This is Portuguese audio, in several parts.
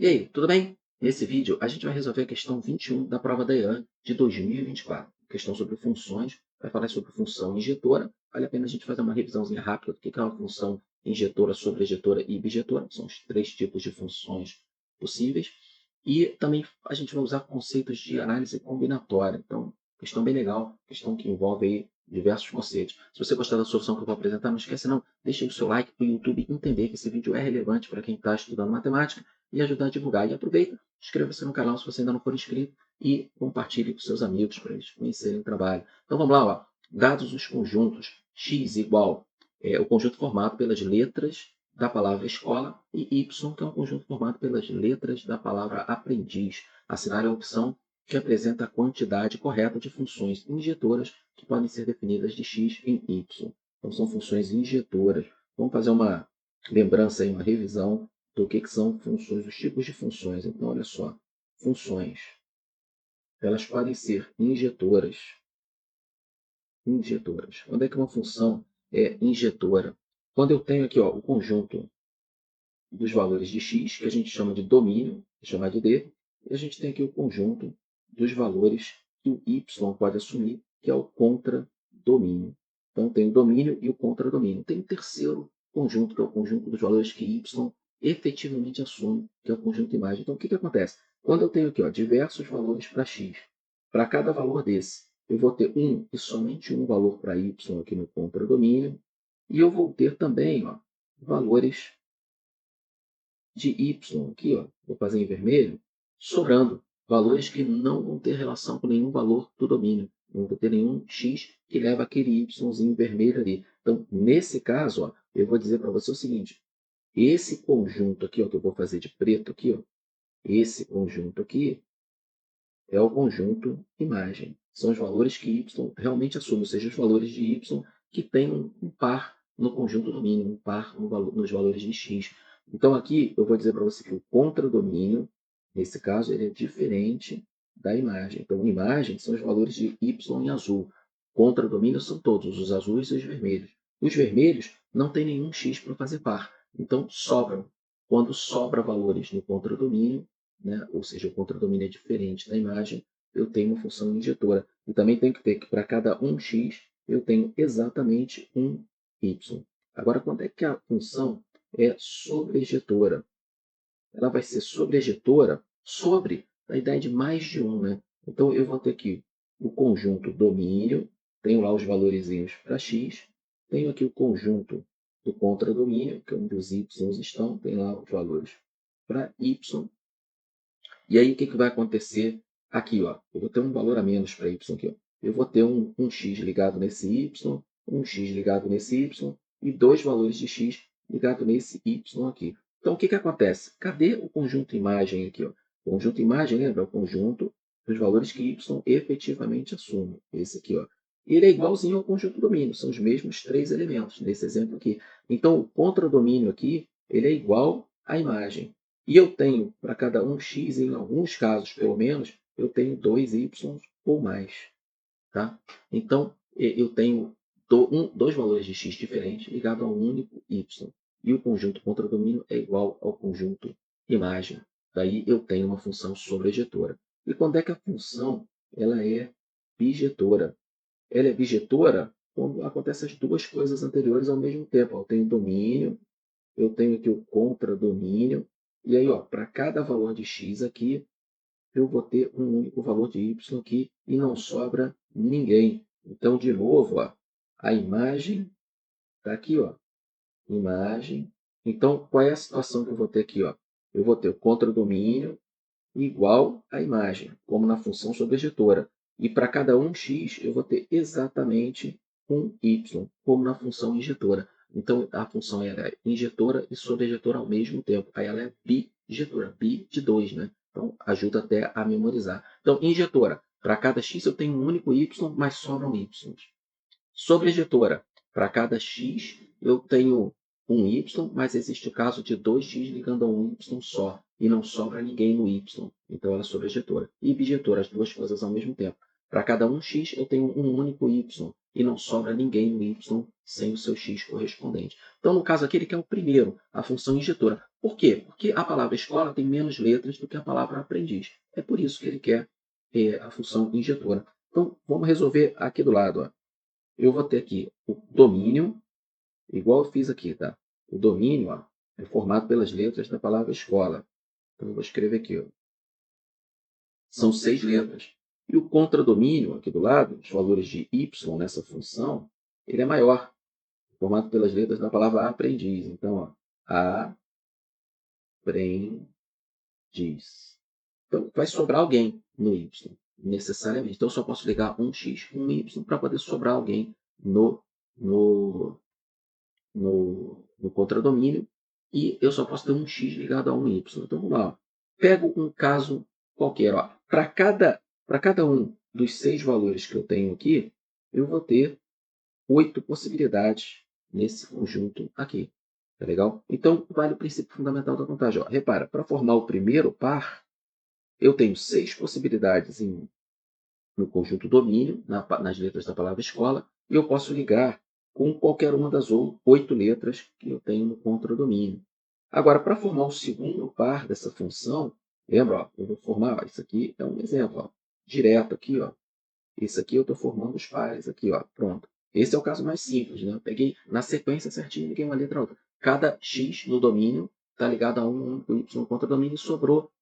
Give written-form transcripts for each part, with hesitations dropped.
E aí, tudo bem? Nesse vídeo, a gente vai resolver a questão 21 da prova da EAN de 2024. Questão sobre funções, vai falar sobre função injetora. Vale a pena a gente fazer uma revisãozinha rápida do que é uma função injetora, sobrejetora e bijetora. São os três tipos de funções possíveis. E também a gente vai usar conceitos de análise combinatória. Então, questão bem legal, questão que envolve aí diversos conceitos. Se você gostar da solução que eu vou apresentar, não esquece não, deixe o seu like para o YouTube entender que esse vídeo é relevante para quem está estudando matemática e ajudar a divulgar. E aproveita, inscreva-se no canal se você ainda não for inscrito e compartilhe com seus amigos para eles conhecerem o trabalho. Então vamos lá, ó. Dados os conjuntos x igual o conjunto formado pelas letras da palavra escola e y, que é um conjunto formado pelas letras da palavra aprendiz. Assinale a opção que apresenta a quantidade correta de funções injetoras que podem ser definidas de x em y. Então são funções injetoras. Vamos fazer uma lembrança aí, uma revisão do que são funções, os tipos de funções. Então, olha só, funções, elas podem ser injetoras. Injetoras. Quando é que uma função é injetora? Quando eu tenho aqui ó, o conjunto dos valores de x, que a gente chama de domínio, vou chamar de D, e a gente tem aqui o conjunto dos valores que o y pode assumir, que é o contradomínio. Então, tem o domínio e o contradomínio. Tem um terceiro conjunto, que é o conjunto dos valores que y efetivamente assume, que é o conjunto imagem. Então, o que acontece? Quando eu tenho aqui ó, diversos valores para x, para cada valor desse, eu vou ter um e somente um valor para y aqui no contradomínio, e eu vou ter também ó, valores de y aqui, ó, vou fazer em vermelho, sobrando valores que não vão ter relação com nenhum valor do domínio. Não vou ter nenhum x que leva aquele yzinho vermelho ali. Então, nesse caso, ó, eu vou dizer para você o seguinte, esse conjunto aqui, ó, que eu vou fazer de preto aqui, ó, esse conjunto aqui é o conjunto imagem. São os valores que y realmente assume, ou seja, os valores de y que têm um par no conjunto domínio, um par nos valores de x. Então, aqui eu vou dizer para você que o contradomínio, nesse caso, ele é diferente da imagem. Então, imagem são os valores de y em azul. Contradomínio são todos, os azuis e os vermelhos. Os vermelhos não tem nenhum x para fazer par. Então, sobram. Quando sobra valores no contradomínio, né? Ou seja, o contradomínio é diferente da imagem, eu tenho uma função injetora. E também tem que ter que para cada um x, eu tenho exatamente um y. Agora, quando é que a função é sobrejetora? Ela vai ser sobrejetora sobre a ideia de mais de um. Né? Então, eu vou ter aqui o conjunto domínio, tenho lá os valorizinhos para x, tenho aqui o conjunto do contradomínio, que é onde os y estão, tem lá os valores para y, e aí, o que vai acontecer aqui? Ó? Eu vou ter um valor a menos para y aqui. Ó. Eu vou ter um x ligado nesse y, um x ligado nesse y e dois valores de x ligado nesse y aqui. Então, o que acontece? Cadê o conjunto imagem aqui? Ó? O conjunto imagem, lembra? É o conjunto dos valores que y efetivamente assume. Esse aqui. Ó. Ele é igualzinho ao conjunto domínio. São os mesmos três elementos nesse exemplo aqui. Então, o contradomínio aqui ele é igual à imagem. E eu tenho, para cada um x, em alguns casos, pelo menos, eu tenho dois y ou mais. Tá? Então, eu tenho dois valores de x diferentes ligados a um único y. E o conjunto contradomínio é igual ao conjunto imagem. Daí eu tenho uma função sobrejetora. E quando é que a função ela é bijetora? Ela é bijetora quando acontecem as duas coisas anteriores ao mesmo tempo. Eu tenho domínio, eu tenho aqui o contradomínio, e aí, para cada valor de x aqui, eu vou ter um único valor de y aqui e não sobra ninguém. Então, de novo, a imagem está aqui, imagem. Então, qual é a situação que eu vou ter aqui? Eu vou ter o contradomínio igual à imagem, como na função sobrejetora. E para cada um x, eu vou ter exatamente um y, como na função injetora. Então, a função é injetora e sobrejetora ao mesmo tempo. Aí ela é bijetora, bi de 2, né? Então, ajuda até a memorizar. Então, injetora, para cada x eu tenho um único y, mas sobram y. Sobrejetora, para cada x eu tenho um y, mas existe o caso de 2x ligando a um y só, e não sobra ninguém no y. Então, ela é sobrejetora. E bijetora, as duas coisas ao mesmo tempo. Para cada um x eu tenho um único y, e não sobra ninguém no y sem o seu x correspondente. Então, no caso aqui, ele quer o primeiro, a função injetora. Por quê? Porque a palavra escola tem menos letras do que a palavra aprendiz. É por isso que ele quer a função injetora. Então, vamos resolver aqui do lado. Ó. Eu vou ter aqui o domínio, igual eu fiz aqui, tá? O domínio ó, é formado pelas letras da palavra escola. Então, eu vou escrever aqui. Ó. São 6 letras. E o contradomínio, aqui do lado, os valores de y nessa função, ele é maior, formado pelas letras da palavra aprendiz. Então, ó, aprendiz. Então, vai sobrar alguém no y, necessariamente. Então, eu só posso ligar um x e um y para poder sobrar alguém no, no contradomínio. E eu só posso ter um x ligado a um y. Então, vamos lá. Ó. Pego um caso qualquer. Para cada um dos 6 valores que eu tenho aqui, eu vou ter 8 possibilidades nesse conjunto aqui. Tá legal? Então, vale o princípio fundamental da contagem. Ó. Repara, para formar o primeiro par, eu tenho 6 possibilidades no conjunto domínio, nas letras da palavra escola, e eu posso ligar com qualquer uma das 8 letras que eu tenho no contradomínio. Agora, para formar o segundo par dessa função, lembra, ó, eu vou formar, ó, isso aqui é um exemplo, ó, direto aqui, ó, esse aqui eu estou formando os pares aqui, ó, pronto. Esse é o caso mais simples, né? Eu peguei na sequência certinho, liguei uma letra a outra. Cada x no domínio está ligado a um y no contradomínio e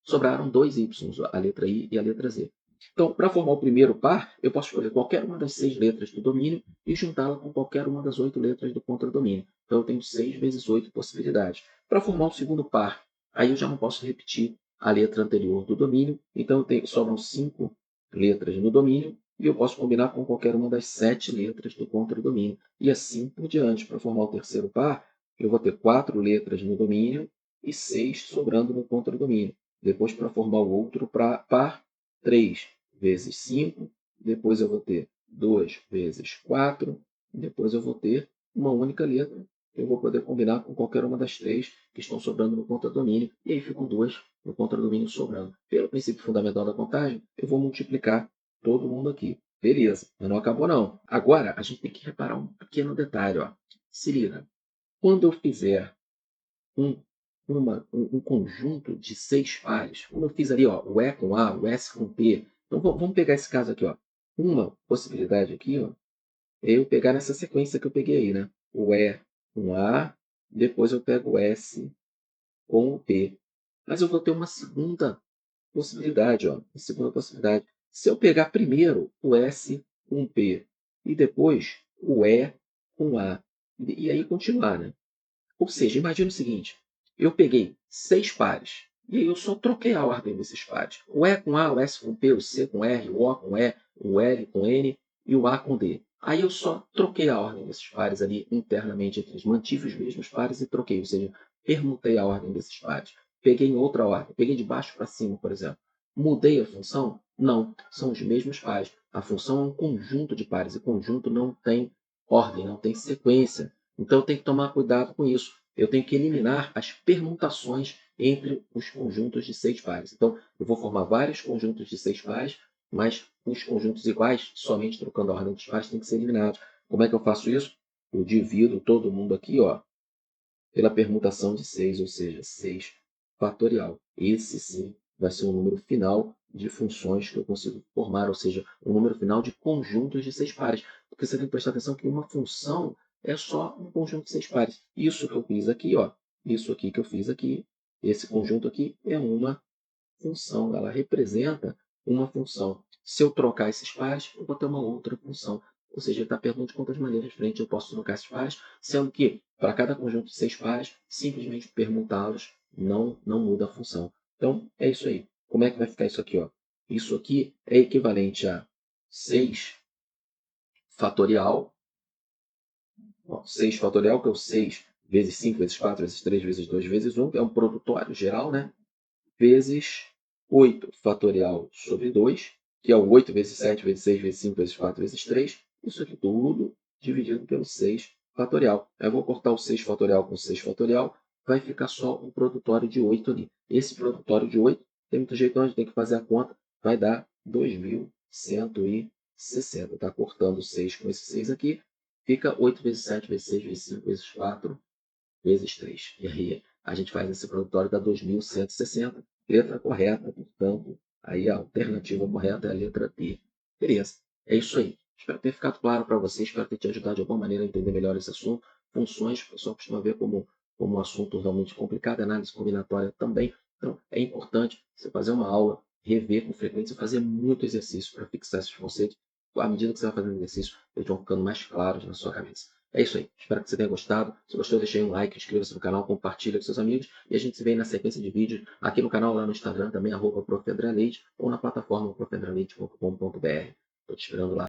sobraram 2 y, a letra I e a letra Z. Então, para formar o primeiro par, eu posso escolher qualquer uma das 6 letras do domínio e juntá-la com qualquer uma das 8 letras do contradomínio. Então, eu tenho 6 vezes 8 possibilidades. Para formar o segundo par, aí eu já não posso repetir a letra anterior do domínio, então sobram 5 letras no domínio e eu posso combinar com qualquer uma das 7 letras do contradomínio. E assim por diante. Para formar o terceiro par, eu vou ter 4 letras no domínio e 6 sobrando no contradomínio. Depois, para formar o outro par, 3 vezes 5. Depois eu vou ter 2 vezes 4. Depois eu vou ter uma única letra. Eu vou poder combinar com qualquer uma das 3 que estão sobrando no contradomínio. E aí ficam 2 no contradomínio sobrando. Pelo princípio fundamental da contagem, eu vou multiplicar todo mundo aqui. Beleza, mas não acabou não. Agora, a gente tem que reparar um pequeno detalhe. Ó. Se liga, quando eu fizer um conjunto de 6 pares, como eu fiz ali, ó, o E com A, o S com P. Então, vamos pegar esse caso aqui. Ó. Uma possibilidade aqui ó, é eu pegar nessa sequência que eu peguei aí. Né? O E com A, depois eu pego o S com o P. Mas eu vou ter uma segunda possibilidade. Ó, uma segunda possibilidade. Se eu pegar primeiro o S com P e depois o E com A, e aí continuar, né? Ou seja, imagine o seguinte, eu peguei 6 pares e aí eu só troquei a ordem desses pares. O E com A, o S com P, o C com R, o O com E, o L com N e o A com D. Aí eu só troquei a ordem desses pares ali internamente entre eles. Mantive os mesmos pares e troquei, ou seja, permutei a ordem desses pares. Peguei em outra ordem, peguei de baixo para cima, por exemplo. Mudei a função? Não, são os mesmos pares. A função é um conjunto de pares e conjunto não tem ordem, não tem sequência. Então eu tenho que tomar cuidado com isso. Eu tenho que eliminar as permutações entre os conjuntos de 6 pares. Então, eu vou formar vários conjuntos de 6 pares, mas os conjuntos iguais, somente trocando a ordem dos pares, têm que ser eliminados. Como é que eu faço isso? Eu divido todo mundo aqui ó, pela permutação de 6, ou seja, 6 fatorial. Esse sim vai ser um número final de funções que eu consigo formar, ou seja, um número final de conjuntos de 6 pares. Porque você tem que prestar atenção que uma função é só um conjunto de 6 pares. Isso que eu fiz aqui, ó, isso aqui que eu fiz aqui, esse conjunto aqui é uma função, ela representa uma função. Se eu trocar esses pares, eu vou ter uma outra função. Ou seja, ele está perguntando de quantas maneiras diferentes eu posso trocar esses pares, sendo que, para cada conjunto de 6 pares, simplesmente permutá-los não muda a função. Então, é isso aí. Como é que vai ficar isso aqui? Ó? Isso aqui é equivalente a 6 fatorial. Ó, 6 fatorial, que é o 6 vezes 5, vezes 4, vezes 3, vezes 2, vezes 1, que é um produtório geral, né? Vezes 8 fatorial sobre 2, que é o 8 vezes 7, vezes 6, vezes 5, vezes 4, vezes 3. Isso aqui tudo dividido pelo 6 fatorial. Aí eu vou cortar o 6 fatorial com 6 fatorial, vai ficar só um produtório de 8 ali. Esse produtório de 8, tem muito jeito, a gente tem que fazer a conta, vai dar 2.140. 60. Tá? Cortando 6 com esse 6 aqui, fica 8 vezes 7 vezes 6 vezes 5 vezes 4 vezes 3. E aí a gente faz esse produtório da 2160. Letra correta, portanto, aí a alternativa correta é a letra D. Beleza, é isso aí. Espero ter ficado claro para vocês, espero ter te ajudado de alguma maneira a entender melhor esse assunto. Funções, o pessoal costuma ver como um assunto realmente complicado, análise combinatória também. Então, é importante você fazer uma aula, rever com frequência, fazer muito exercício para fixar esses conceitos. À medida que você vai fazendo exercício, eles vão ficando mais claros na sua cabeça. É isso aí. Espero que você tenha gostado. Se gostou, deixe aí um like, inscreva-se no canal, compartilhe com seus amigos. E a gente se vê na sequência de vídeos aqui no canal, lá no Instagram, também, @profandrealeite, ou na plataforma profandrealeite.com.br. Estou te esperando lá.